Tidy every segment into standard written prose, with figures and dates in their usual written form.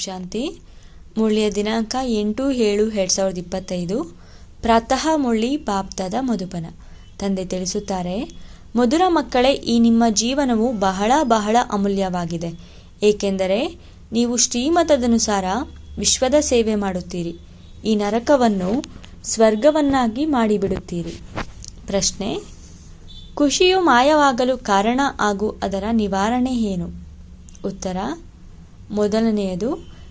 ಶಾಂತಿ. ಮುರಳಿಯ ದಿನಾಂಕ 8/7/2025. ಪ್ರಾತಃ ಮುರಳಿ ಬಾಪ್ದಾದ ಮಧುಬನ. ತಂದೆ ತಿಳಿಸುತ್ತಾರೆ, ಮಧುರ ಮಕ್ಕಳೇ, ಈ ನಿಮ್ಮ ಜೀವನವು ಬಹಳ ಬಹಳ ಅಮೂಲ್ಯವಾಗಿದೆ. ಏಕೆಂದರೆ ನೀವು ಶ್ರೀಮತದನುಸಾರ ವಿಶ್ವದ ಸೇವೆ ಮಾಡುತ್ತೀರಿ. ಈ ನರಕವನ್ನು ಸ್ವರ್ಗವನ್ನಾಗಿ ಮಾಡಿಬಿಡುತ್ತೀರಿ. ಪ್ರಶ್ನೆ: ಖುಷಿಯು ಮಾಯವಾಗಲು ಕಾರಣ ಹಾಗೂ ಅದರ ನಿವಾರಣೆ ಏನು? ಉತ್ತರ: ಮೊದಲನೆಯದು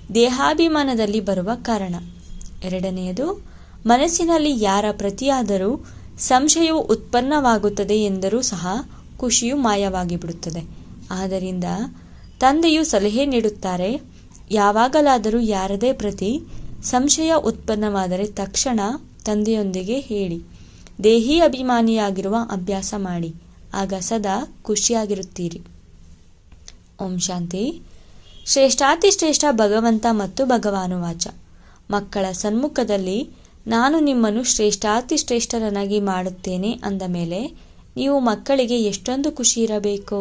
ದೇಹಾಭಿಮಾನದಲ್ಲಿ ಬರುವ ಕಾರಣ. ಎರಡನೆಯದು ಮನಸ್ಸಿನಲ್ಲಿ ಯಾರ ಪ್ರತಿಯಾದರೂ ಸಂಶಯವು ಉತ್ಪನ್ನವಾಗುತ್ತದೆ ಎಂದರೂ ಸಹ ಖುಷಿಯು ಮಾಯವಾಗಿ ಬಿಡುತ್ತದೆ. ಆದ್ದರಿಂದ ತಂದೆಯು ಸಲಹೆ ನೀಡುತ್ತಾರೆ, ಯಾವಾಗಲಾದರೂ ಯಾರದೇ ಪ್ರತಿ ಸಂಶಯ ಉತ್ಪನ್ನವಾದರೆ ತಕ್ಷಣ ತಂದೆಯೊಂದಿಗೆ ಹೇಳಿ. ದೇಹಿ ಅಭಿಮಾನಿಯಾಗಿರುವ ಅಭ್ಯಾಸ ಮಾಡಿ, ಆಗ ಸದಾ ಖುಷಿಯಾಗಿರುತ್ತೀರಿ. ಓಂ ಶಾಂತಿ. ಶ್ರೇಷ್ಠಾತಿಶ್ರೇಷ್ಠ ಭಗವಂತ ಮತ್ತು ಭಗವಾನುವಾಚ: ಮಕ್ಕಳ ಸನ್ಮುಖದಲ್ಲಿ ನಾನು ನಿಮ್ಮನ್ನು ಶ್ರೇಷ್ಠಾತಿಶ್ರೇಷ್ಠರನ್ನಾಗಿ ಮಾಡುತ್ತೇನೆ ಅಂದ ಮೇಲೆ ನೀವು ಮಕ್ಕಳಿಗೆ ಎಷ್ಟೊಂದು ಖುಷಿ ಇರಬೇಕು.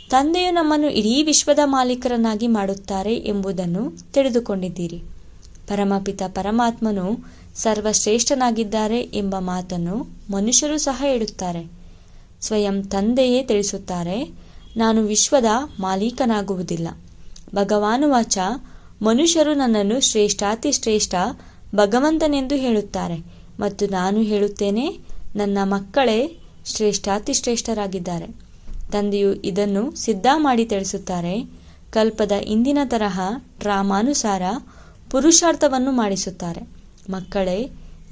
ತಂದೆಯು ನಮ್ಮನ್ನು ಇಡೀ ವಿಶ್ವದ ಮಾಲೀಕರನ್ನಾಗಿ ಮಾಡುತ್ತಾರೆ ಎಂಬುದನ್ನು ತಿಳಿದುಕೊಂಡಿದ್ದೀರಿ. ಪರಮಪಿತ ಪರಮಾತ್ಮನು ಸರ್ವಶ್ರೇಷ್ಠನಾಗಿದ್ದಾರೆ ಎಂಬ ಮಾತನ್ನು ಮನುಷ್ಯರು ಸಹ ಹೇಳುತ್ತಾರೆ. ಸ್ವಯಂ ತಂದೆಯೇ ತಿಳಿಸುತ್ತಾರೆ, ನಾನು ವಿಶ್ವದ ಮಾಲೀಕನಾಗುವುದಿಲ್ಲ. ಭಗವಾನುವಾಚ: ಮನುಷ್ಯರು ನನ್ನನ್ನು ಶ್ರೇಷ್ಠಾತಿಶ್ರೇಷ್ಠ ಭಗವಂತನೆಂದು ಹೇಳುತ್ತಾರೆ ಮತ್ತು ನಾನು ಹೇಳುತ್ತೇನೆ, ನನ್ನ ಮಕ್ಕಳೇ ಶ್ರೇಷ್ಠಾತಿಶ್ರೇಷ್ಠರಾಗಿದ್ದಾರೆ. ತಂದೆಯು ಇದನ್ನು ಸಿದ್ಧ ಮಾಡಿ ತಿಳಿಸುತ್ತಾರೆ. ಕಲ್ಪದ ಇಂದಿನ ತರಹ ಡ್ರಾಮಾನುಸಾರ ಪುರುಷಾರ್ಥವನ್ನು ಮಾಡಿಸುತ್ತಾರೆ. ಮಕ್ಕಳೇ,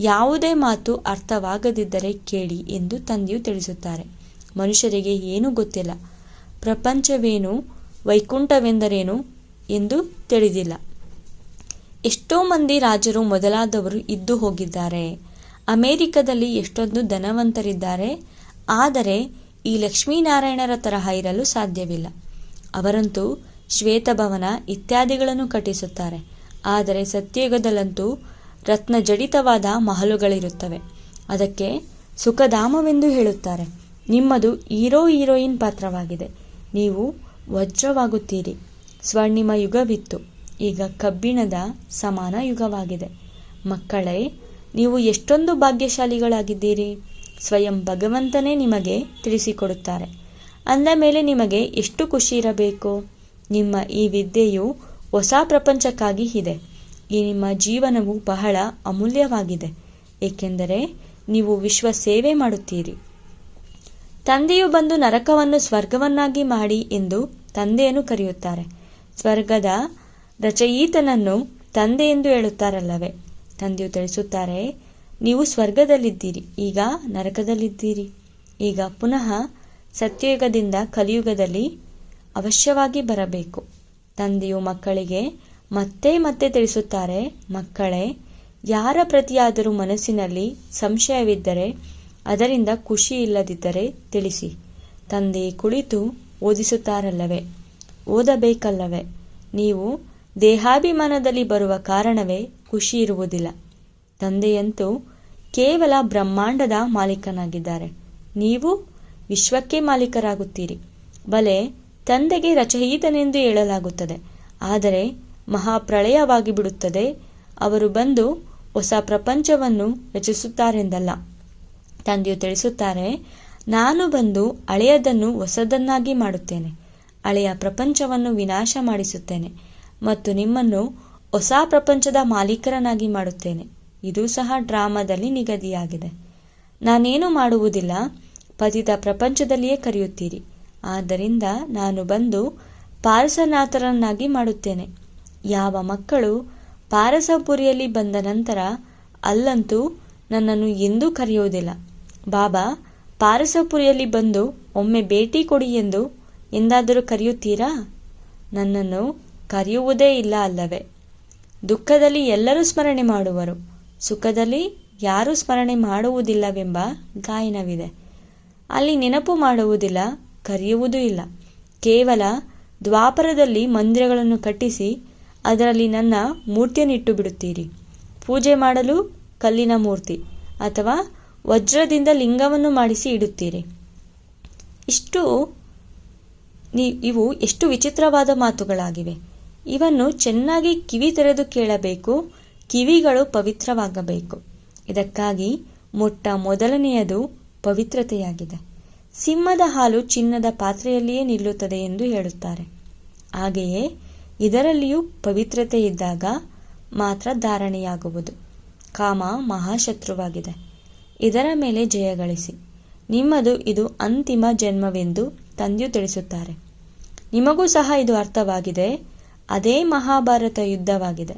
ಯಾವುದೇ ಮಾತು ಅರ್ಥವಾಗದಿದ್ದರೆ ಕೇಳಿ ಎಂದು ತಂದೆಯು ತಿಳಿಸುತ್ತಾರೆ. ಮನುಷ್ಯರಿಗೆ ಏನೂ ಗೊತ್ತಿಲ್ಲ. ಪ್ರಪಂಚವೇನು, ವೈಕುಂಠವೆಂದರೇನು ಎಂದು ತಿಳಿದಿಲ್ಲ. ಎಷ್ಟೋ ಮಂದಿ ರಾಜರು ಮೊದಲಾದವರು ಇದ್ದು ಹೋಗಿದ್ದಾರೆ. ಅಮೆರಿಕದಲ್ಲಿ ಎಷ್ಟೊಂದು ಧನವಂತರಿದ್ದಾರೆ. ಆದರೆ ಈ ಲಕ್ಷ್ಮೀನಾರಾಯಣರ ತರಹ ಇರಲು ಸಾಧ್ಯವಿಲ್ಲ. ಅವರಂತೂ ಶ್ವೇತಭವನ ಇತ್ಯಾದಿಗಳನ್ನು ಕಟ್ಟಿಸುತ್ತಾರೆ. ಆದರೆ ಸತ್ಯಯುಗದಲ್ಲಂತೂ ರತ್ನಜಡಿತವಾದ ಮಹಲುಗಳಿರುತ್ತವೆ. ಅದಕ್ಕೆ ಸುಖಧಾಮವೆಂದು ಹೇಳುತ್ತಾರೆ. ನಿಮ್ಮದು ಹೀರೋಯಿನ್ ಪಾತ್ರವಾಗಿದೆ. ನೀವು ವಜ್ರವಾಗುತ್ತೀರಿ. ಸ್ವರ್ಣಿಮ ಯುಗವಿತ್ತು, ಈಗ ಕಬ್ಬಿಣದ ಸಮಾನ ಯುಗವಾಗಿದೆ. ಮಕ್ಕಳೇ, ನೀವು ಎಷ್ಟೊಂದು ಭಾಗ್ಯಶಾಲಿಗಳಾಗಿದ್ದೀರಿ. ಸ್ವಯಂ ಭಗವಂತನೇ ನಿಮಗೆ ತಿಳಿಸಿಕೊಡುತ್ತಾರೆ. ಅಂದ ಮೇಲೆ ನಿಮಗೆ ಎಷ್ಟು ಖುಷಿ ಇರಬೇಕು. ನಿಮ್ಮ ಈ ವಿದ್ಯೆಯು ಹೊಸ ಪ್ರಪಂಚಕ್ಕಾಗಿ ಇದೆ. ಈ ನಿಮ್ಮ ಜೀವನವು ಬಹಳ ಅಮೂಲ್ಯವಾಗಿದೆ, ಏಕೆಂದರೆ ನೀವು ವಿಶ್ವ ಸೇವೆ ಮಾಡುತ್ತೀರಿ. ತಂದೆಯು ಬಂದು ನರಕವನ್ನು ಸ್ವರ್ಗವನ್ನಾಗಿ ಮಾಡಿ ಎಂದು ತಂದೆಯನ್ನು ಕರೆಯುತ್ತಾರೆ. ಸ್ವರ್ಗದ ರಚಯಿತನನ್ನು ತಂದೆ ಎಂದು ಹೇಳುತ್ತಾರಲ್ಲವೇ. ತಂದೆಯು ತಿಳಿಸುತ್ತಾರೆ, ನೀವು ಸ್ವರ್ಗದಲ್ಲಿದ್ದೀರಿ, ಈಗ ನರಕದಲ್ಲಿದ್ದೀರಿ. ಈಗ ಪುನಃ ಸತ್ಯಯುಗದಿಂದ ಕಲಿಯುಗದಲ್ಲಿ ಅವಶ್ಯವಾಗಿ ಬರಬೇಕು. ತಂದೆಯು ಮಕ್ಕಳಿಗೆ ಮತ್ತೆ ಮತ್ತೆ ತಿಳಿಸುತ್ತಾರೆ, ಮಕ್ಕಳೇ, ಯಾರ ಪ್ರತಿಯಾದರೂ ಮನಸ್ಸಿನಲ್ಲಿ ಸಂಶಯವಿದ್ದರೆ, ಅದರಿಂದ ಖುಷಿ ಇಲ್ಲದಿದ್ದರೆ ತಿಳಿಸಿ. ತಂದೆ ಕುಳಿತು ಓದಿಸುತ್ತಾರಲ್ಲವೇ, ಓದಬೇಕಲ್ಲವೇ. ನೀವು ದೇಹಾಭಿಮಾನದಲ್ಲಿ ಬರುವ ಕಾರಣವೇ ಖುಷಿ ಇರುವುದಿಲ್ಲ. ತಂದೆಯಂತೂ ಕೇವಲ ಬ್ರಹ್ಮಾಂಡದ ಮಾಲೀಕನಾಗಿದ್ದಾರೆ. ನೀವು ವಿಶ್ವಕ್ಕೆ ಮಾಲೀಕರಾಗುತ್ತೀರಿ. ಬಲೆ ತಂದೆಗೆ ರಚಯಿತನೆಂದು ಹೇಳಲಾಗುತ್ತದೆ, ಆದರೆ ಮಹಾಪ್ರಳಯವಾಗಿ ಬಿಡುತ್ತದೆ. ಅವರು ಬಂದು ಹೊಸ ಪ್ರಪಂಚವನ್ನು ರಚಿಸುತ್ತಾರೆಂದಲ್ಲ. ತಂದೆಯು ತಿಳಿಸುತ್ತಾರೆ, ನಾನು ಬಂದು ಹಳೆಯದನ್ನು ಹೊಸದನ್ನಾಗಿ ಮಾಡುತ್ತೇನೆ. ಹಳೆಯ ಪ್ರಪಂಚವನ್ನು ವಿನಾಶ ಮಾಡಿಸುತ್ತೇನೆ ಮತ್ತು ನಿಮ್ಮನ್ನು ಹೊಸ ಪ್ರಪಂಚದ ಮಾಲೀಕರನ್ನಾಗಿ ಮಾಡುತ್ತೇನೆ. ಇದು ಸಹ ಡ್ರಾಮಾದಲ್ಲಿ ನಿಗದಿಯಾಗಿದೆ. ನಾನೇನು ಮಾಡುವುದಿಲ್ಲ, ಪತಿತ ಪ್ರಪಂಚದಲ್ಲಿಯೇ ಕರೆಯುತ್ತೀರಿ. ಆದ್ದರಿಂದ ನಾನು ಬಂದು ಪಾರಸನಾಥರನ್ನಾಗಿ ಮಾಡುತ್ತೇನೆ. ಯಾವ ಮಕ್ಕಳು ಪಾರಸಪುರಿಯಲ್ಲಿ ಬಂದ ನಂತರ ಅಲ್ಲಂತೂ ನನ್ನನ್ನು ಎಂದೂ ಕರೆಯುವುದಿಲ್ಲ. ಬಾಬಾ ಪಾರಸಪುರಿಯಲ್ಲಿ ಬಂದು ಒಮ್ಮೆ ಭೇಟಿ ಕೊಡಿ ಎಂದು ಎಂದಾದರೂ ಕರೆಯುತ್ತೀರಾ? ನನ್ನನ್ನು ಕರೆಯುವುದೇ ಇಲ್ಲ ಅಲ್ಲವೇ. ದುಃಖದಲ್ಲಿ ಎಲ್ಲರೂ ಸ್ಮರಣೆ ಮಾಡುವರು, ಸುಖದಲ್ಲಿ ಯಾರೂ ಸ್ಮರಣೆ ಮಾಡುವುದಿಲ್ಲವೆಂಬ ಗಾಯನವಿದೆ. ಅಲ್ಲಿ ನೆನಪು ಮಾಡುವುದಿಲ್ಲ, ಕರೆಯುವುದೂ ಇಲ್ಲ. ಕೇವಲ ದ್ವಾಪರದಲ್ಲಿ ಮಂದಿರಗಳನ್ನು ಕಟ್ಟಿಸಿ ಅದರಲ್ಲಿ ನನ್ನ ಮೂರ್ತಿಯನ್ನಿಟ್ಟು ಬಿಡುತ್ತೀರಿ. ಪೂಜೆ ಮಾಡಲು ಕಲ್ಲಿನ ಮೂರ್ತಿ ಅಥವಾ ವಜ್ರದಿಂದ ಲಿಂಗವನ್ನು ಮಾಡಿಸಿ ಇಡುತ್ತೀರಿ. ಇವು ಎಷ್ಟು ವಿಚಿತ್ರವಾದ ಮಾತುಗಳಾಗಿವೆ. ಇವನ್ನು ಚೆನ್ನಾಗಿ ಕಿವಿ ತೆರೆದು ಕೇಳಬೇಕು. ಕಿವಿಗಳು ಪವಿತ್ರವಾಗಬೇಕು. ಇದಕ್ಕಾಗಿ ಮೊದಲನೆಯದು ಪವಿತ್ರತೆಯಾಗಿದೆ. ಸಿಂಹದ ಹಾಲು ಚಿನ್ನದ ಪಾತ್ರೆಯಲ್ಲಿಯೇ ನಿಲ್ಲುತ್ತದೆ ಎಂದು ಹೇಳುತ್ತಾರೆ. ಹಾಗೆಯೇ ಇದರಲ್ಲಿಯೂ ಪವಿತ್ರತೆ ಇದ್ದಾಗ ಮಾತ್ರ ಧಾರಣೆಯಾಗುವುದು. ಕಾಮ ಮಹಾಶತ್ರುವಾಗಿದೆ. ಇದರ ಮೇಲೆ ಜಯಗಳಿಸಿ. ನಿಮ್ಮದು ಇದು ಅಂತಿಮ ಜನ್ಮವೆಂದು ತಂದೆಯು ತಿಳಿಸುತ್ತಾರೆ. ನಿಮಗೂ ಸಹ ಇದು ಅರ್ಥವಾಗಿದೆ. ಅದೇ ಮಹಾಭಾರತ ಯುದ್ಧವಾಗಿದೆ.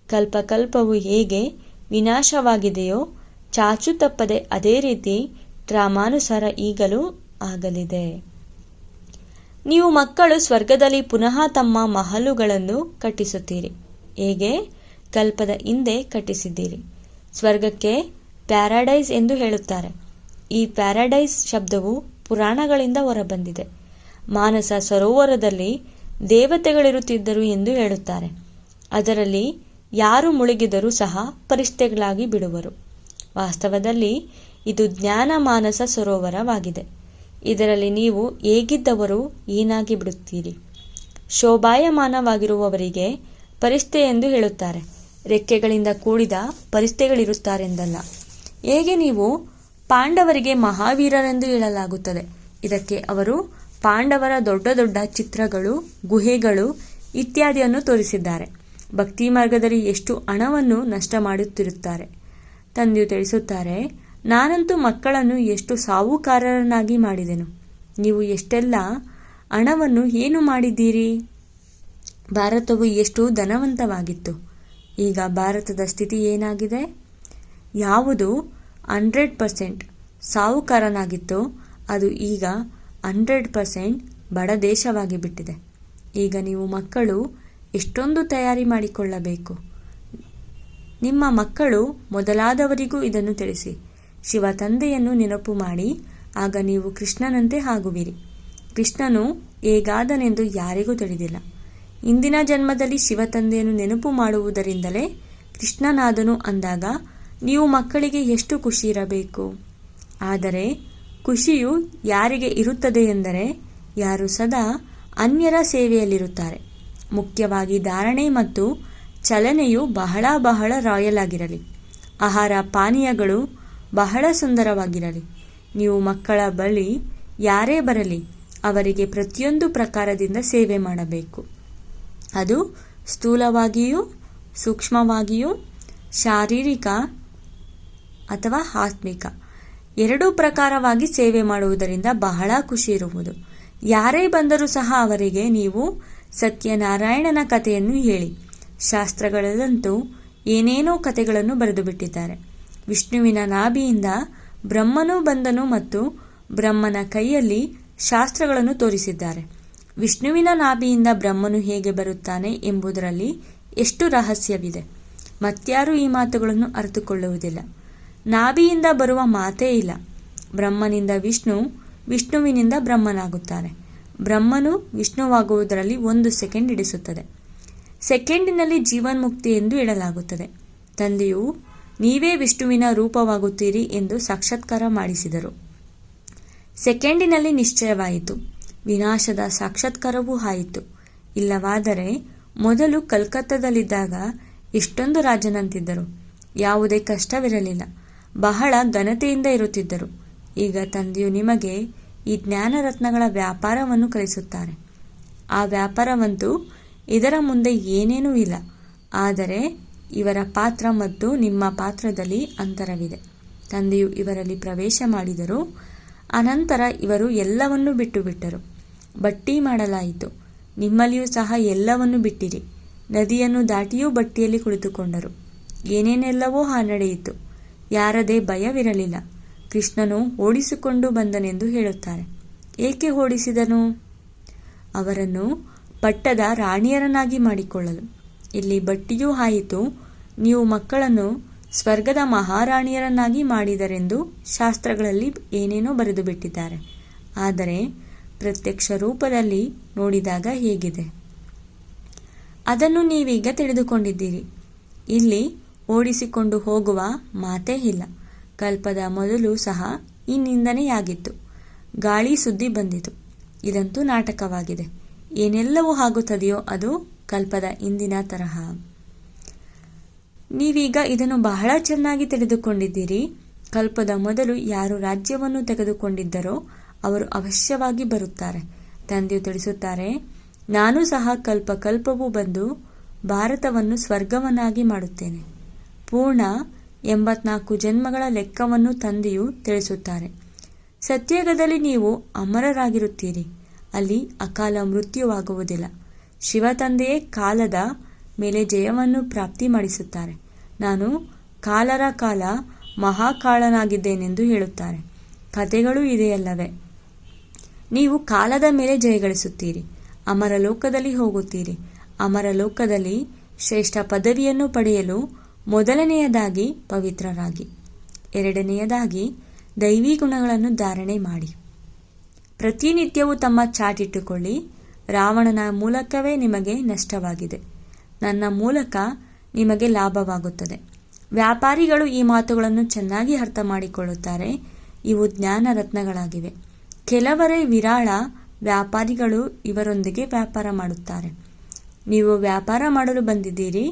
ಕಲ್ಪಕಲ್ಪವು ಹೇಗೆ ವಿನಾಶವಾಗಿದೆಯೋ ಚಾಚು ತಪ್ಪದೆ ಅದೇ ರೀತಿ ರಾಮಾನುಸಾರ ಈಗಲೂ ಆಗಲಿದೆ. ನೀವು ಮಕ್ಕಳು ಸ್ವರ್ಗದಲ್ಲಿ ಪುನಃ ತಮ್ಮ ಮಹಲುಗಳನ್ನು ಕಟ್ಟಿಸುತ್ತೀರಿ. ಹೇಗೆ ಕಲ್ಪದ ಹಿಂದೆ ಕಟ್ಟಿಸಿದ್ದೀರಿ. ಸ್ವರ್ಗಕ್ಕೆ ಪ್ಯಾರಡೈಸ್ ಎಂದು ಹೇಳುತ್ತಾರೆ. ಈ ಪ್ಯಾರಡೈಸ್ ಶಬ್ದವು ಪುರಾಣಗಳಿಂದ ಹೊರಬಂದಿದೆ. ಮಾನಸ ಸರೋವರದಲ್ಲಿ ದೇವತೆಗಳಿರುತ್ತಿದ್ದರು ಎಂದು ಹೇಳುತ್ತಾರೆ. ಅದರಲ್ಲಿ ಯಾರು ಮುಳುಗಿದರೂ ಸಹ ಪರಿಸ್ಥಿತಿಗಳಾಗಿ ಬಿಡುವರು. ವಾಸ್ತವದಲ್ಲಿ ಇದು ಜ್ಞಾನ ಮಾನಸ ಸರೋವರವಾಗಿದೆ. ಇದರಲ್ಲಿ ನೀವು ಹೇಗಿದ್ದವರು ಏನಾಗಿ ಬಿಡುತ್ತೀರಿ. ಶೋಭಾಯಮಾನವಾಗಿರುವವರಿಗೆ ಪರಿಸ್ಥಿತಿ ಎಂದು ಹೇಳುತ್ತಾರೆ. ರೆಕ್ಕೆಗಳಿಂದ ಕೂಡಿದ ಪರಿಸ್ಥಿತಿಗಳಿರುತ್ತಾರೆಂದಲ್ಲ. ಹೇಗೆ ನೀವು ಪಾಂಡವರಿಗೆ ಮಹಾವೀರರೆಂದು ಹೇಳಲಾಗುತ್ತದೆ. ಇದಕ್ಕೆ ಅವರು ಪಾಂಡವರ ದೊಡ್ಡ ದೊಡ್ಡ ಚಿತ್ರಗಳು, ಗುಹೆಗಳು ಇತ್ಯಾದಿಯನ್ನು ತೋರಿಸಿದ್ದಾರೆ. ಭಕ್ತಿ ಮಾರ್ಗದಲ್ಲಿ ಎಷ್ಟು ಹಣವನ್ನು ನಷ್ಟ ಮಾಡುತ್ತಿರುತ್ತಾರೆ. ತಂದೆಯು ತಿಳಿಸುತ್ತಾರೆ, ನಾನಂತೂ ಮಕ್ಕಳನ್ನು ಎಷ್ಟು ಸಾಹುಕಾರರನ್ನಾಗಿ ಮಾಡಿದೆನು. ನೀವು ಎಷ್ಟೆಲ್ಲ ಹಣವನ್ನು ಏನು ಮಾಡಿದ್ದೀರಿ. ಭಾರತವು ಎಷ್ಟು ಧನವಂತವಾಗಿತ್ತು. ಈಗ ಭಾರತದ ಸ್ಥಿತಿ ಏನಾಗಿದೆ. ಯಾವುದು 100% ಸಾಹುಕಾರನಾಗಿತ್ತೋ ಅದು ಈಗ 100% ಬಡ ದೇಶವಾಗಿ ಬಿಟ್ಟಿದೆ. ಈಗ ನೀವು ಮಕ್ಕಳು ಎಷ್ಟೊಂದು ತಯಾರಿ ಮಾಡಿಕೊಳ್ಳಬೇಕು. ನಿಮ್ಮ ಮಕ್ಕಳು ಮೊದಲಾದವರಿಗೂ ಇದನ್ನು ತಿಳಿಸಿ. ಶಿವ ತಂದೆಯನ್ನು ನೆನಪು ಮಾಡಿ. ಆಗ ನೀವು ಕೃಷ್ಣನಂತೆ ಆಗುವಿರಿ. ಕೃಷ್ಣನು ಹೇಗಾದನೆಂದು ಯಾರಿಗೂ ತಿಳಿದಿಲ್ಲ. ಇಂದಿನ ಜನ್ಮದಲ್ಲಿ ಶಿವ ತಂದೆಯನ್ನು ನೆನಪು ಮಾಡುವುದರಿಂದಲೇ ಕೃಷ್ಣನಾದನು ಅಂದಾಗ ನೀವು ಮಕ್ಕಳಿಗೆ ಎಷ್ಟು ಖುಷಿ ಇರಬೇಕು. ಆದರೆ ಖುಷಿಯು ಯಾರಿಗೆ ಇರುತ್ತದೆ ಎಂದರೆ ಯಾರು ಸದಾ ಅನ್ಯರ ಸೇವೆಯಲ್ಲಿರುತ್ತಾರೆ. ಮುಖ್ಯವಾಗಿ ಧಾರಣೆ ಮತ್ತು ಚಲನೆಯು ಬಹಳ ಬಹಳ ರಾಯಲ್ ಆಗಿರಲಿ. ಆಹಾರ ಪಾನೀಯಗಳು ಬಹಳ ಸುಂದರವಾಗಿರಲಿ. ನೀವು ಮಕ್ಕಳ ಬಳಿ ಯಾರೇ ಬರಲಿ ಅವರಿಗೆ ಪ್ರತಿಯೊಂದು ಪ್ರಕಾರದಿಂದ ಸೇವೆ ಮಾಡಬೇಕು. ಅದು ಸ್ಥೂಲವಾಗಿಯೂ ಸೂಕ್ಷ್ಮವಾಗಿಯೂ ಶಾರೀರಿಕ ಅಥವಾ ಆತ್ಮಿಕ ಎರಡೂ ಪ್ರಕಾರವಾಗಿ ಸೇವೆ ಮಾಡುವುದರಿಂದ ಬಹಳ ಖುಷಿ ಇರುವುದು. ಯಾರೇ ಬಂದರೂ ಸಹ ಅವರಿಗೆ ನೀವು ಸತ್ಯನಾರಾಯಣನ ಕಥೆಯನ್ನು ಹೇಳಿ. ಶಾಸ್ತ್ರಗಳಲ್ಲಂತೂ ಏನೇನೋ ಕಥೆಗಳನ್ನು ಬರೆದು ಬಿಟ್ಟಿದ್ದಾರೆ. ವಿಷ್ಣುವಿನ ನಾಭಿಯಿಂದ ಬ್ರಹ್ಮನು ಬಂದನು ಮತ್ತು ಬ್ರಹ್ಮನ ಕೈಯಲ್ಲಿ ಶಾಸ್ತ್ರಗಳನ್ನು ತೋರಿಸಿದ್ದಾರೆ. ವಿಷ್ಣುವಿನ ನಾಭಿಯಿಂದ ಬ್ರಹ್ಮನು ಹೇಗೆ ಬರುತ್ತಾನೆ ಎಂಬುದರಲ್ಲಿ ಎಷ್ಟು ರಹಸ್ಯವಿದೆ. ಮತ್ಯಾರೂ ಈ ಮಾತುಗಳನ್ನು ಅರಿತುಕೊಳ್ಳುವುದಿಲ್ಲ. ನಾಭಿಯಿಂದ ಬರುವ ಮಾತೇ ಇಲ್ಲ. ಬ್ರಹ್ಮನಿಂದ ವಿಷ್ಣು, ವಿಷ್ಣುವಿನಿಂದ ಬ್ರಹ್ಮನಾಗುತ್ತಾರೆ. ಬ್ರಹ್ಮನು ವಿಷ್ಣುವಾಗುವುದರಲ್ಲಿ 1 ಸೆಕೆಂಡ್ ಹಿಡಿಸುತ್ತದೆ. ಸೆಕೆಂಡಿನಲ್ಲಿ ಜೀವನ್ಮುಕ್ತಿ ಎಂದು ಹೇಳಲಾಗುತ್ತದೆ. ತಂದೆಯು ನೀವೇ ವಿಷ್ಣುವಿನ ರೂಪವಾಗುತ್ತೀರಿ ಎಂದು ಸಾಕ್ಷಾತ್ಕಾರ ಮಾಡಿಸಿದರು. ಸೆಕೆಂಡಿನಲ್ಲಿ ನಿಶ್ಚಯವಾಯಿತು. ವಿನಾಶದ ಸಾಕ್ಷಾತ್ಕಾರವೂ ಆಯಿತು. ಇಲ್ಲವಾದರೆ ಮೊದಲು ಕಲ್ಕತ್ತಾದಲ್ಲಿದ್ದಾಗ ಎಷ್ಟೊಂದು ರಾಜನಂತಿದ್ದರು. ಯಾವುದೇ ಕಷ್ಟವಿರಲಿಲ್ಲ. ಬಹಳ ಘನತೆಯಿಂದ ಇರುತ್ತಿದ್ದರು. ಈಗ ತಂದೆಯು ನಿಮಗೆ ಈ ಜ್ಞಾನರತ್ನಗಳ ವ್ಯಾಪಾರವನ್ನು ಕಲಿಸುತ್ತಾರೆ. ಆ ವ್ಯಾಪಾರವಂತೂ ಇದರ ಮುಂದೆ ಏನೇನೂ ಇಲ್ಲ. ಆದರೆ ಇವರ ಪಾತ್ರ ಮತ್ತು ನಿಮ್ಮ ಪಾತ್ರದಲ್ಲಿ ಅಂತರವಿದೆ. ತಂದೆಯು ಇವರಲ್ಲಿ ಪ್ರವೇಶ ಮಾಡಿದರು. ಅನಂತರ ಇವರು ಎಲ್ಲವನ್ನೂ ಬಿಟ್ಟು ಬಿಟ್ಟರು. ಬಟ್ಟಿ ಮಾಡಲಾಯಿತು. ನಿಮ್ಮಲ್ಲಿಯೂ ಸಹ ಎಲ್ಲವನ್ನೂ ಬಿಟ್ಟಿರಿ. ನದಿಯನ್ನು ದಾಟಿಯೂ ಬಟ್ಟಿಯಲ್ಲಿ ಕುಳಿತುಕೊಂಡರು. ಏನೇನೆಲ್ಲವೋ ನಡೆಯಿತು. ಯಾರದೇ ಭಯವಿರಲಿಲ್ಲ. ಕೃಷ್ಣನು ಓಡಿಸಿಕೊಂಡು ಬಂದನೆಂದು ಹೇಳುತ್ತಾರೆ. ಏಕೆ ಓಡಿಸಿದನು? ಅವರನ್ನು ಪಟ್ಟದ ರಾಣಿಯರನ್ನಾಗಿ ಮಾಡಿಕೊಳ್ಳಲು. ಇಲ್ಲಿ ಬಟ್ಟಿಯೂ ಆಯಿತು. ನೀವು ಮಕ್ಕಳನ್ನು ಸ್ವರ್ಗದ ಮಹಾರಾಣಿಯರನ್ನಾಗಿ ಮಾಡಿದರೆಂದು ಶಾಸ್ತ್ರಗಳಲ್ಲಿ ಏನೇನೋ ಬರೆದು ಬಿಟ್ಟಿದ್ದಾರೆ. ಆದರೆ ಪ್ರತ್ಯಕ್ಷ ರೂಪದಲ್ಲಿ ನೋಡಿದಾಗ ಹೇಗಿದೆ ಅದನ್ನು ನೀವೀಗ ತಿಳಿದುಕೊಂಡಿದ್ದೀರಿ. ಇಲ್ಲಿ ಓಡಿಸಿಕೊಂಡು ಹೋಗುವ ಮಾತೇ ಇಲ್ಲ. ಕಲ್ಪದ ಮೊದಲು ಸಹ ಈ ನಿಂದನೆಯಾಗಿತ್ತು. ಗಾಳಿ ಸುದ್ದಿ ಬಂದಿತು. ಇದಂತೂ ನಾಟಕವಾಗಿದೆ. ಏನೆಲ್ಲವೂ ಆಗುತ್ತದೆಯೋ ಅದು ಕಲ್ಪದ ಇಂದಿನ ತರಹ. ನೀವೀಗ ಇದನ್ನು ಬಹಳ ಚೆನ್ನಾಗಿ ತಿಳಿದುಕೊಂಡಿದ್ದೀರಿ. ಕಲ್ಪದ ಮೊದಲು ಯಾರು ರಾಜ್ಯವನ್ನು ತೆಗೆದುಕೊಂಡಿದ್ದರೋ ಅವರು ಅವಶ್ಯವಾಗಿ ಬರುತ್ತಾರೆ. ತಂದೆಯು ತಿಳಿಸುತ್ತಾರೆ, ನಾನು ಸಹ ಕಲ್ಪವೂ ಬಂದು ಭಾರತವನ್ನು ಸ್ವರ್ಗವನ್ನಾಗಿ ಮಾಡುತ್ತೇನೆ. ಪೂರ್ಣ 84 ಜನ್ಮಗಳ ಲೆಕ್ಕವನ್ನು ತಂದೆಯು ತಿಳಿಸುತ್ತಾರೆ. ಸತ್ಯಯುಗದಲ್ಲಿ ನೀವು ಅಮರರಾಗಿರುತ್ತೀರಿ. ಅಲ್ಲಿ ಅಕಾಲ ಮೃತ್ಯುವಾಗುವುದಿಲ್ಲ. ಶಿವ ತಂದೆಯೇ ಕಾಲದ ಮೇಲೆ ಜಯವನ್ನು ಪ್ರಾಪ್ತಿ ಮಾಡಿಸುತ್ತಾರೆ. ನಾನು ಕಾಲರ ಕಾಲ ಮಹಾಕಾಳನಾಗಿದ್ದೇನೆಂದು ಹೇಳುತ್ತಾರೆ. ಕಥೆಗಳೂ ಇದೆಯಲ್ಲವೇ? ನೀವು ಕಾಲದ ಮೇಲೆ ಜಯಗಳಿಸುತ್ತೀರಿ. ಅಮರ ಲೋಕದಲ್ಲಿ ಹೋಗುತ್ತೀರಿ. ಅಮರ ಲೋಕದಲ್ಲಿ ಶ್ರೇಷ್ಠ ಪದವಿಯನ್ನು ಪಡೆಯಲು ಮೊದಲನೆಯದಾಗಿ ಪವಿತ್ರರಾಗಿ, ಎರಡನೆಯದಾಗಿ ದೈವಿ ಗುಣಗಳನ್ನು ಧಾರಣೆ ಮಾಡಿ. ಪ್ರತಿನಿತ್ಯವೂ ತಮ್ಮ ಚಾಟಿಟ್ಟುಕೊಳ್ಳಿ. ರಾವಣನ ಮೂಲಕವೇ ನಿಮಗೆ ನಷ್ಟವಾಗಿದೆ, ನನ್ನ ಮೂಲಕ ನಿಮಗೆ ಲಾಭವಾಗುತ್ತದೆ. ವ್ಯಾಪಾರಿಗಳು ಈ ಮಾತುಗಳನ್ನು ಚೆನ್ನಾಗಿ ಅರ್ಥ ಮಾಡಿಕೊಳ್ಳುತ್ತಾರೆ. ಇವು ಜ್ಞಾನ ರತ್ನಗಳಾಗಿವೆ. ಕೆಲವರೇ ವಿರಾಳ ವ್ಯಾಪಾರಿಗಳು ಇವರೊಂದಿಗೆ ವ್ಯಾಪಾರ ಮಾಡುತ್ತಾರೆ. ನೀವು ವ್ಯಾಪಾರ ಮಾಡಲು ಬಂದಿದ್ದೀರಿ.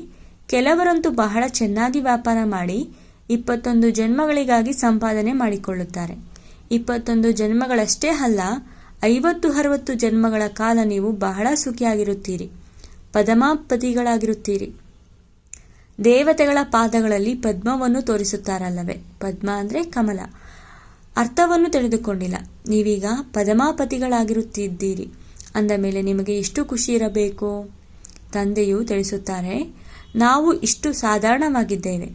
ಕೆಲವರಂತೂ ಬಹಳ ಚೆನ್ನಾಗಿ ವ್ಯಾಪಾರ ಮಾಡಿ 21 ಜನ್ಮಗಳಿಗಾಗಿ ಸಂಪಾದನೆ ಮಾಡಿಕೊಳ್ಳುತ್ತಾರೆ. 21 ಜನ್ಮಗಳಷ್ಟೇ ಅಲ್ಲ, 50-60 ಜನ್ಮಗಳ ಕಾಲ ನೀವು ಬಹಳ ಸುಖಿಯಾಗಿರುತ್ತೀರಿ, ಪದ್ಮಾಪತಿಗಳಾಗಿರುತ್ತೀರಿ. ದೇವತೆಗಳ ಪಾದಗಳಲ್ಲಿ ಪದ್ಮವನ್ನು ತೋರಿಸುತ್ತಾರಲ್ಲವೇ? ಪದ್ಮ ಅಂದರೆ ಕಮಲ. ಅರ್ಥವನ್ನು ತಿಳಿದುಕೊಂಡಿಲ್ಲ. ನೀವೀಗ ಪದ್ಮಾಪತಿಗಳಾಗಿರುತ್ತಿದ್ದೀರಿ ಅಂದ ಮೇಲೆ ನಿಮಗೆ ಎಷ್ಟು ಖುಷಿ ಇರಬೇಕು? ತಂದೆಯು ತಿಳಿಸುತ್ತಾರೆ, ನಾವು ಇಷ್ಟು ಸಾಧಾರಣವಾಗಿದ್ದೇವೆ.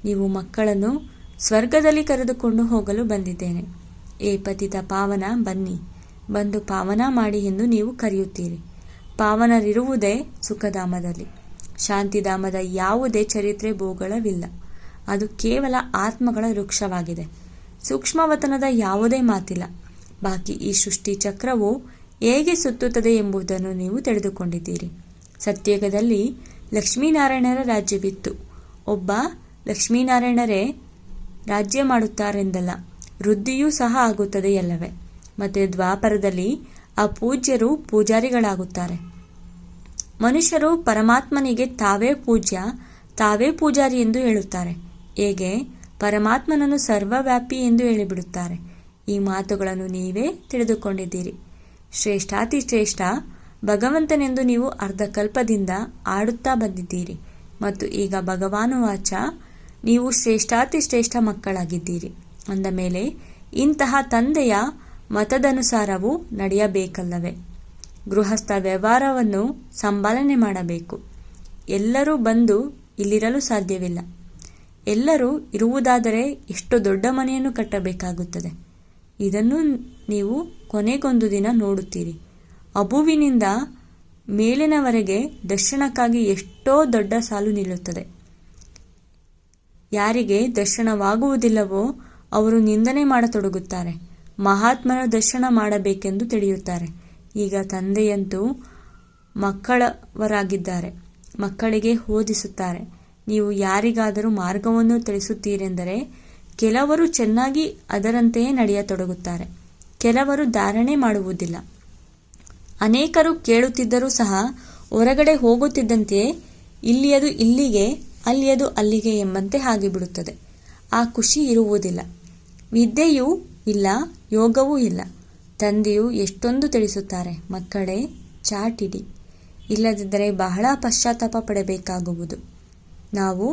ನೀವು ಮಕ್ಕಳನ್ನು ಸ್ವರ್ಗದಲ್ಲಿ ಕರೆದುಕೊಂಡು ಹೋಗಲು ಬಂದಿದ್ದೇನೆ. ಏ ಪತಿತ ಪಾವನ, ಬನ್ನಿ, ಬಂದು ಪಾವನ ಮಾಡಿ ಎಂದು ನೀವು ಕರೆಯುತ್ತೀರಿ. ಪಾವನರಿರುವುದೇ ಸುಖಧಾಮದಲ್ಲಿ. ಶಾಂತಿಧಾಮದ ಯಾವುದೇ ಚರಿತ್ರೆ ಭೂಗೋಳವಿಲ್ಲ. ಅದು ಕೇವಲ ಆತ್ಮಗಳ ವೃಕ್ಷವಾಗಿದೆ. ಸೂಕ್ಷ್ಮವತನದ ಯಾವುದೇ ಮಾತಿಲ್ಲ. ಬಾಕಿ ಈ ಸೃಷ್ಟಿ ಚಕ್ರವು ಹೇಗೆ ಸುತ್ತುತ್ತದೆ ಎಂಬುದನ್ನು ನೀವು ತಿಳಿದುಕೊಂಡಿದ್ದೀರಿ. ಸತ್ಯಯುಗದಲ್ಲಿ ಲಕ್ಷ್ಮೀನಾರಾಯಣರ ರಾಜ್ಯವಿತ್ತು. ಒಬ್ಬ ಲಕ್ಷ್ಮೀನಾರಾಯಣರೇ ರಾಜ್ಯ ಮಾಡುತ್ತಾರೆಂದಲ್ಲ, ವೃದ್ಧಿಯೂ ಸಹ ಆಗುತ್ತದೆಯಲ್ಲವೇ? ಮತ್ತು ದ್ವಾಪರದಲ್ಲಿ ಆ ಪೂಜ್ಯರು ಪೂಜಾರಿಗಳಾಗುತ್ತಾರೆ. ಮನುಷ್ಯರು ಪರಮಾತ್ಮನಿಗೆ ತಾವೇ ಪೂಜ್ಯ, ತಾವೇ ಪೂಜಾರಿ ಎಂದು ಹೇಳುತ್ತಾರೆ. ಹೇಗೆ? ಪರಮಾತ್ಮನನ್ನು ಸರ್ವವ್ಯಾಪಿ ಎಂದು ಹೇಳಿಬಿಡುತ್ತಾರೆ. ಈ ಮಾತುಗಳನ್ನು ನೀವೇ ತಿಳಿದುಕೊಂಡಿದ್ದೀರಿ. ಶ್ರೇಷ್ಠಾತಿ ಶ್ರೇಷ್ಠ ಭಗವಂತನೆಂದು ನೀವು ಅರ್ಧಕಲ್ಪದಿಂದ ಆಡುತ್ತಾ ಬಂದಿದ್ದೀರಿ. ಮತ್ತು ಈಗ ಭಗವಾನುವಾಚ, ನೀವು ಶ್ರೇಷ್ಠಾತಿ ಶ್ರೇಷ್ಠ ಮಕ್ಕಳಾಗಿದ್ದೀರಿ ಅಂದ ಮೇಲೆ ಇಂತಹ ತಂದೆಯ ಮತದನುಸಾರವೂ ನಡೆಯಬೇಕಲ್ಲವೇ? ಗೃಹಸ್ಥ ವ್ಯವಹಾರವನ್ನು ಸಂಪಾಲನೆ ಮಾಡಬೇಕು. ಎಲ್ಲರೂ ಬಂದು ಇಲ್ಲಿರಲು ಸಾಧ್ಯವಿಲ್ಲ. ಎಲ್ಲರೂ ಇರುವುದಾದರೆ ಎಷ್ಟು ದೊಡ್ಡ ಮನೆಯನ್ನು ಕಟ್ಟಬೇಕಾಗುತ್ತದೆ. ಇದನ್ನು ನೀವು ಕೊನೆಗೊಂದು ದಿನ ನೋಡುತ್ತೀರಿ. ಅಬುವಿನಿಂದ ಮೇಲಿನವರೆಗೆ ದರ್ಶನಕ್ಕಾಗಿ ಎಷ್ಟೋ ದೊಡ್ಡ ಸಾಲು ನಿಲ್ಲುತ್ತದೆ. ಯಾರಿಗೆ ದರ್ಶನವಾಗುವುದಿಲ್ಲವೋ ಅವರು ನಿಂದನೆ ಮಾಡತೊಡಗುತ್ತಾರೆ. ಮಹಾತ್ಮರ ದರ್ಶನ ಮಾಡಬೇಕೆಂದು ತಿಳಿಯುತ್ತಾರೆ. ಈಗ ತಂದೆಯಂತೂ ಮಕ್ಕಳವರಾಗಿದ್ದಾರೆ. ಮಕ್ಕಳಿಗೆ ಓದಿಸುತ್ತಾರೆ. ನೀವು ಯಾರಿಗಾದರೂ ಮಾರ್ಗವನ್ನು ತಿಳಿಸುತ್ತೀರೆಂದರೆ ಕೆಲವರು ಚೆನ್ನಾಗಿ ಅದರಂತೆಯೇ ನಡೆಯತೊಡಗುತ್ತಾರೆ, ಕೆಲವರು ಧಾರಣೆ ಮಾಡುವುದಿಲ್ಲ. ಅನೇಕರು ಕೇಳುತ್ತಿದ್ದರೂ ಸಹ ಹೊರಗಡೆ ಹೋಗುತ್ತಿದ್ದಂತೆಯೇ ಇಲ್ಲಿಯದು ಇಲ್ಲಿಗೆ, ಅಲ್ಲಿಯದು ಅಲ್ಲಿಗೆ ಎಂಬಂತೆ ಆಗಿಬಿಡುತ್ತದೆ. ಆ ಖುಷಿ ಇರುವುದಿಲ್ಲ. ವಿದ್ಯೆಯೂ ಇಲ್ಲ, ಯೋಗವೂ ಇಲ್ಲ. ತಂದೆಯು ಎಷ್ಟೊಂದು ತಿಳಿಸುತ್ತಾರೆ, ಮಕ್ಕಳೇ ಚಾಟಿಡಿ, ಇಲ್ಲದಿದ್ದರೆ ಬಹಳ ಪಶ್ಚಾತ್ತಾಪ ಪಡಬೇಕಾಗುವುದು. ನಾವು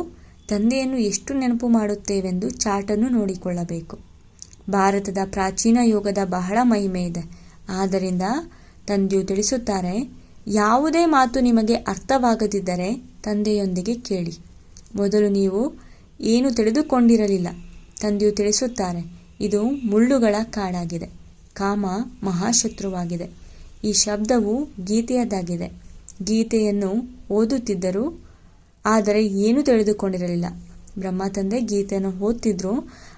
ತಂದೆಯನ್ನು ಎಷ್ಟು ನೆನಪು ಮಾಡುತ್ತೇವೆಂದು ಚಾಟನ್ನು ನೋಡಿಕೊಳ್ಳಬೇಕು. ಭಾರತದ ಪ್ರಾಚೀನ ಯೋಗದ ಬಹಳ ಮಹಿಮೆ ಇದೆ. ಆದ್ದರಿಂದ ತಂದೆಯು ತಿಳಿಸುತ್ತಾರೆ, ಯಾವುದೇ ಮಾತು ನಿಮಗೆ ಅರ್ಥವಾಗದಿದ್ದರೆ ತಂದೆಯೊಂದಿಗೆ ಕೇಳಿ. ಮೊದಲು ನೀವು ಏನು ತಿಳಿದುಕೊಂಡಿರಲಿಲ್ಲ. ತಂದೆಯು ತಿಳಿಸುತ್ತಾರೆ, ಇದು ಮುಳ್ಳುಗಳ ಕಾಡಾಗಿದೆ. ಕಾಮ ಮಹಾಶತ್ರುವಾಗಿದೆ. ಈ ಶಬ್ದವು ಗೀತೆಯದಾಗಿದೆ. ಗೀತೆಯನ್ನು ಓದುತ್ತಿದ್ದರು, ಆದರೆ ಏನೂ ತಿಳಿದುಕೊಂಡಿರಲಿಲ್ಲ. ಬ್ರಹ್ಮ ತಂದೆ ಗೀತೆಯನ್ನು ಓದ್ತಿದ್ರು,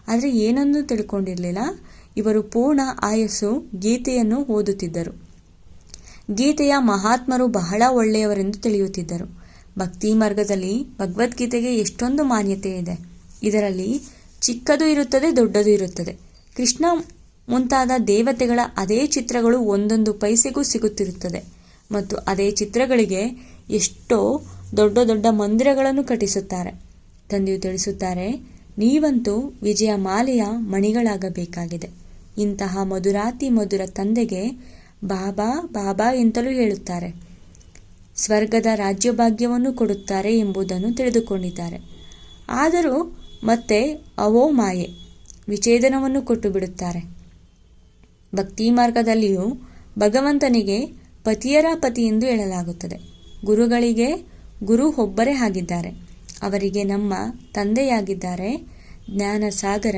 ಆದರೆ ಏನನ್ನೂ ತಿಳ್ಕೊಂಡಿರಲಿಲ್ಲ. ಇವರು ಪೂರ್ಣ ಆಯಸ್ಸು ಗೀತೆಯನ್ನು ಓದುತ್ತಿದ್ದರು. ಗೀತೆಯ ಮಹಾತ್ಮರು ಬಹಳ ಒಳ್ಳೆಯವರೆಂದು ತಿಳಿಯುತ್ತಿದ್ದರು. ಭಕ್ತಿ ಮಾರ್ಗದಲ್ಲಿ ಭಗವದ್ಗೀತೆಗೆ ಎಷ್ಟೊಂದು ಮಾನ್ಯತೆ ಇದೆ. ಇದರಲ್ಲಿ ಚಿಕ್ಕದು ಇರುತ್ತದೆ, ದೊಡ್ಡದು ಇರುತ್ತದೆ. ಕೃಷ್ಣ ಮುಂತಾದ ದೇವತೆಗಳ ಅದೇ ಚಿತ್ರಗಳು ಒಂದೊಂದು ಪೈಸೆಗೂ ಸಿಗುತ್ತಿರುತ್ತದೆ. ಮತ್ತು ಅದೇ ಚಿತ್ರಗಳಿಗೆ ಎಷ್ಟೋ ದೊಡ್ಡ ದೊಡ್ಡ ಮಂದಿರಗಳನ್ನು ಕಟ್ಟಿಸುತ್ತಾರೆ. ತಂದೆಯು ತಿಳಿಸುತ್ತಾರೆ, ನೀವಂತೂ ವಿಜಯ ಮಾಲೆಯ ಮಣಿಗಳಾಗಬೇಕಾಗಿದೆ. ಇಂತಹ ಮಧುರಾತಿ ಮಧುರ ತಂದೆಗೆ ಬಾಬಾ ಬಾಬಾ ಎಂತಲೂ ಹೇಳುತ್ತಾರೆ. ಸ್ವರ್ಗದ ರಾಜ್ಯಭಾಗ್ಯವನ್ನು ಕೊಡುತ್ತಾರೆ ಎಂಬುದನ್ನು ತಿಳಿದುಕೊಂಡಿದ್ದಾರೆ. ಆದರೂ ಮತ್ತೆ ಅವೋ ಮಾಯೆ ವಿಚ್ಛೇದನವನ್ನು ಕೊಟ್ಟು ಬಿಡುತ್ತಾರೆ. ಭಕ್ತಿ ಮಾರ್ಗದಲ್ಲಿಯೂ ಭಗವಂತನಿಗೆ ಪತಿಯರ ಪತಿ ಎಂದು ಹೇಳಲಾಗುತ್ತದೆ. ಗುರುಗಳಿಗೆ ಗುರು ಒಬ್ಬರೇ ಆಗಿದ್ದಾರೆ. ಅವರಿಗೆ ನಮ್ಮ ತಂದೆಯಾಗಿದ್ದಾರೆ. ಜ್ಞಾನ ಸಾಗರ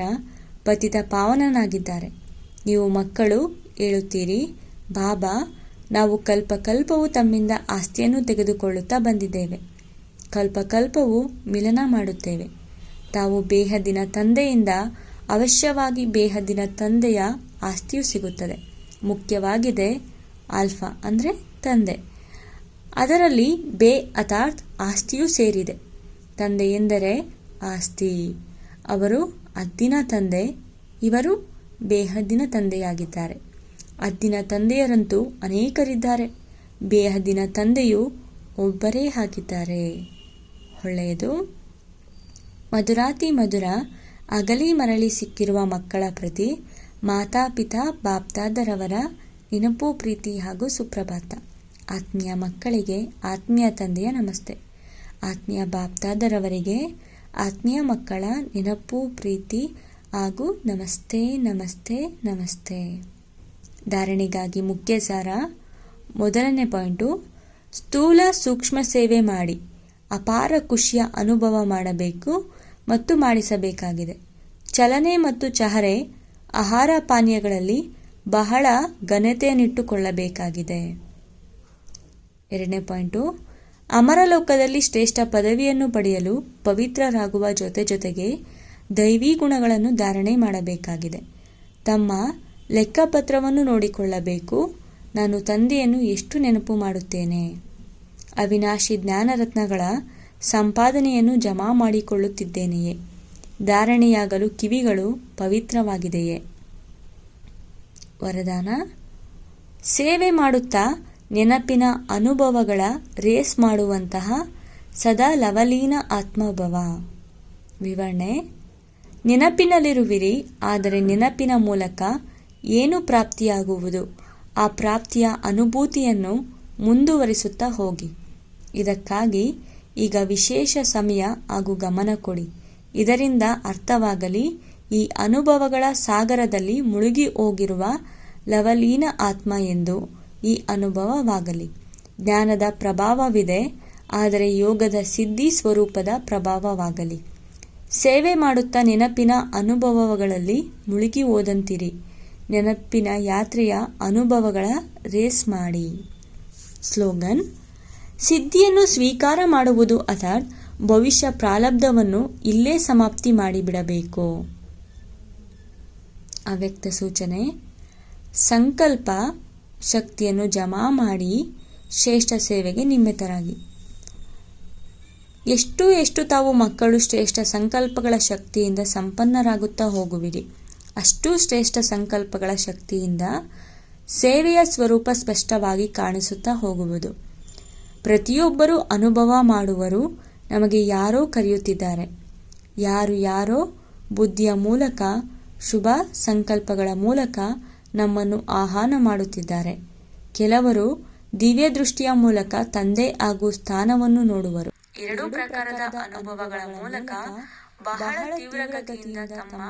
ಪತಿತ ಪಾವನನಾಗಿದ್ದಾರೆ. ನೀವು ಮಕ್ಕಳು ಹೇಳುತ್ತೀರಿ, ಬಾಬಾ, ನಾವು ಕಲ್ಪಕಲ್ಪವು ತಮ್ಮಿಂದ ಆಸ್ತಿಯನ್ನು ತೆಗೆದುಕೊಳ್ಳುತ್ತಾ ಬಂದಿದ್ದೇವೆ. ಕಲ್ಪಕಲ್ಪವು ಮಿಲನ ಮಾಡುತ್ತೇವೆ. ತಾವು ಬೇಹದ್ದಿನ ತಂದೆಯಿಂದ ಅವಶ್ಯವಾಗಿ ಬೇಹದ್ದಿನ ತಂದೆಯ ಆಸ್ತಿಯು ಸಿಗುತ್ತದೆ. ಮುಖ್ಯವಾಗಿದೆ ಆಲ್ಫಾ ಅಂದರೆ ತಂದೆ. ಅದರಲ್ಲಿ ಬೇ ಅರ್ಥಾತ್ ಆಸ್ತಿಯೂ ಸೇರಿದೆ. ತಂದೆ ಎಂದರೆ ಆಸ್ತಿ. ಅವರು ಅದ್ದಿನ ತಂದೆ, ಇವರು ಬೇಹದ್ದಿನ ತಂದೆಯಾಗಿದ್ದಾರೆ. ಅದ್ದಿನ ತಂದೆಯರಂತೂ ಅನೇಕರಿದ್ದಾರೆ. ಬೇಹದ್ದಿನ ತಂದೆಯು ಒಬ್ಬರೇ ಆಗಿದ್ದಾರೆ. ಒಳ್ಳೆಯದು. ಮಧುರಾತಿ ಮಧುರ ಅಗಲಿ ಮರಳಿ ಸಿಕ್ಕಿರುವ ಮಕ್ಕಳ ಪ್ರತಿ ಮಾತಾಪಿತಾ ಬಾಪ್ದಾದರವರ ನೆನಪು, ಪ್ರೀತಿ ಹಾಗೂ ಸುಪ್ರಭಾತ. ಆತ್ಮೀಯ ಮಕ್ಕಳಿಗೆ ಆತ್ಮೀಯ ತಂದೆಯ ನಮಸ್ತೆ. ಆತ್ಮೀಯ ಬಾಪ್ದಾದರವರಿಗೆ ಆತ್ಮೀಯ ಮಕ್ಕಳ ನೆನಪು, ಪ್ರೀತಿ ಹಾಗೂ ನಮಸ್ತೆ ನಮಸ್ತೆ ನಮಸ್ತೆ. ಧಾರಣೆಗಾಗಿ ಮುಖ್ಯ ಸಾರ. ಮೊದಲನೇ ಪಾಯಿಂಟು, ಸ್ಥೂಲ ಸೂಕ್ಷ್ಮ ಸೇವೆ ಮಾಡಿ ಅಪಾರ ಖುಷಿಯ ಅನುಭವ ಮಾಡಬೇಕು ಮತ್ತು ಮಾಡಿಸಬೇಕಾಗಿದೆ. ಚಲನೆ ಮತ್ತು ಚಹರೆ, ಆಹಾರ ಪಾನೀಯಗಳಲ್ಲಿ ಬಹಳ ಘನತೆಯನ್ನಿಟ್ಟುಕೊಳ್ಳಬೇಕಾಗಿದೆ. ಎರಡನೇ ಪಾಯಿಂಟು, ಅಮರಲೋಕದಲ್ಲಿ ಶ್ರೇಷ್ಠ ಪದವಿಯನ್ನು ಪಡೆಯಲು ಪವಿತ್ರರಾಗುವ ಜೊತೆಗೆ ದೈವಿ ಗುಣಗಳನ್ನು ಧಾರಣೆ ಮಾಡಬೇಕಾಗಿದೆ. ತಮ್ಮ ಲೆಕ್ಕಪತ್ರವನ್ನು ನೋಡಿಕೊಳ್ಳಬೇಕು. ನಾನು ತಂದೆಯನ್ನು ಎಷ್ಟು ನೆನಪು ಮಾಡುತ್ತೇನೆ? ಅವಿನಾಶಿ ಜ್ಞಾನರತ್ನಗಳ ಸಂಪಾದನೆಯನ್ನು ಜಮಾ ಮಾಡಿಕೊಳ್ಳುತ್ತಿದ್ದೇನೆಯೇ? ಧಾರಣೆಯಾಗಲು ಕಿವಿಗಳು ಪವಿತ್ರವಾಗಿದೆಯೇ? ವರದಾನ. ಸೇವೆ ಮಾಡುತ್ತಾ ನೆನಪಿನ ಅನುಭವಗಳ ರೇಸ್ ಮಾಡುವಂತಹ ಸದಾ ಲವಲೀನ ಆತ್ಮಭವ. ವಿವರಣೆ. ನೆನಪಿನಲ್ಲಿರುವಿರಿ, ಆದರೆ ನೆನಪಿನ ಮೂಲಕ ಏನು ಪ್ರಾಪ್ತಿಯಾಗುವುದು, ಆ ಪ್ರಾಪ್ತಿಯ ಅನುಭೂತಿಯನ್ನು ಮುಂದುವರಿಸುತ್ತಾ ಹೋಗಿ. ಇದಕ್ಕಾಗಿ ಈಗ ವಿಶೇಷ ಸಮಯ ಹಾಗೂ ಗಮನ ಕೊಡಿ. ಇದರಿಂದ ಅರ್ಥವಾಗಲಿ, ಈ ಅನುಭವಗಳ ಸಾಗರದಲ್ಲಿ ಮುಳುಗಿ ಹೋಗಿರುವ ಲವಲೀನ ಆತ್ಮ ಎಂದು ಈ ಅನುಭವವಾಗಲಿ. ಜ್ಞಾನದ ಪ್ರಭಾವವಿದೆ, ಆದರೆ ಯೋಗದ ಸಿದ್ಧಿ ಸ್ವರೂಪದ ಪ್ರಭಾವವಾಗಲಿ. ಸೇವೆ ಮಾಡುತ್ತಾ ನೆನಪಿನ ಅನುಭವಗಳಲ್ಲಿ ಮುಳುಗಿ ಹೋದಂತಿರಿ. ನೆನಪಿನ ಯಾತ್ರೆಯ ಅನುಭವಗಳ ರೇಸ್ ಮಾಡಿ. ಸ್ಲೋಗನ್. ಸಿದ್ಧಿಯನ್ನು ಸ್ವೀಕಾರ ಮಾಡುವುದು ಅರ್ಥಾತ್ ಭವಿಷ್ಯ ಪ್ರಾರಬ್ಧವನ್ನು ಇಲ್ಲೇ ಸಮಾಪ್ತಿ ಮಾಡಿಬಿಡಬೇಕು. ಅವ್ಯಕ್ತ ಸೂಚನೆ. ಸಂಕಲ್ಪ ಶಕ್ತಿಯನ್ನು ಜಮಾ ಮಾಡಿ ಶ್ರೇಷ್ಠ ಸೇವೆಗೆ ನಿಮಿತ್ತರಾಗಿ. ಎಷ್ಟು ತಾವು ಮಕ್ಕಳು ಶ್ರೇಷ್ಠ ಸಂಕಲ್ಪಗಳ ಶಕ್ತಿಯಿಂದ ಸಂಪನ್ನರಾಗುತ್ತಾ ಹೋಗುವಿರಿ, ಅಷ್ಟು ಶ್ರೇಷ್ಠ ಸಂಕಲ್ಪಗಳ ಶಕ್ತಿಯಿಂದ ಸೇವೆಯ ಸ್ವರೂಪ ಸ್ಪಷ್ಟವಾಗಿ ಕಾಣಿಸುತ್ತಾ ಹೋಗುವುದು. ಪ್ರತಿಯೊಬ್ಬರೂ ಅನುಭವ ಮಾಡುವರು. ನಮಗೆ ಯಾರೋ ಕರೆಯುತ್ತಿದ್ದಾರೆ. ಯಾರೋ ಬುದ್ಧಿಯ ಮೂಲಕ, ಶುಭ ಸಂಕಲ್ಪಗಳ ಮೂಲಕ ನಮ್ಮನ್ನು ಆಹ್ವಾನ ಮಾಡುತ್ತಿದ್ದಾರೆ. ಕೆಲವರು ದಿವ್ಯ ದೃಷ್ಟಿಯ ಮೂಲಕ ತಂದೆ ಹಾಗೂ ಸ್ಥಾನವನ್ನು ನೋಡುವರು. ಎರಡೂ ಪ್ರಕಾರದ ಅನುಭವಗಳ ಮೂಲಕ ಬಹಳ ತೀವ್ರಗತಿಯಿಂದ ತಮ್ಮ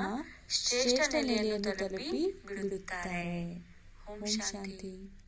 ಶ್ರೇಷ್ಠ ನೆಲೆಯನ್ನು ತಲುಪಿ ಬಿಡುತ್ತಾರೆ. ಓಂ ಶಾಂತಿ.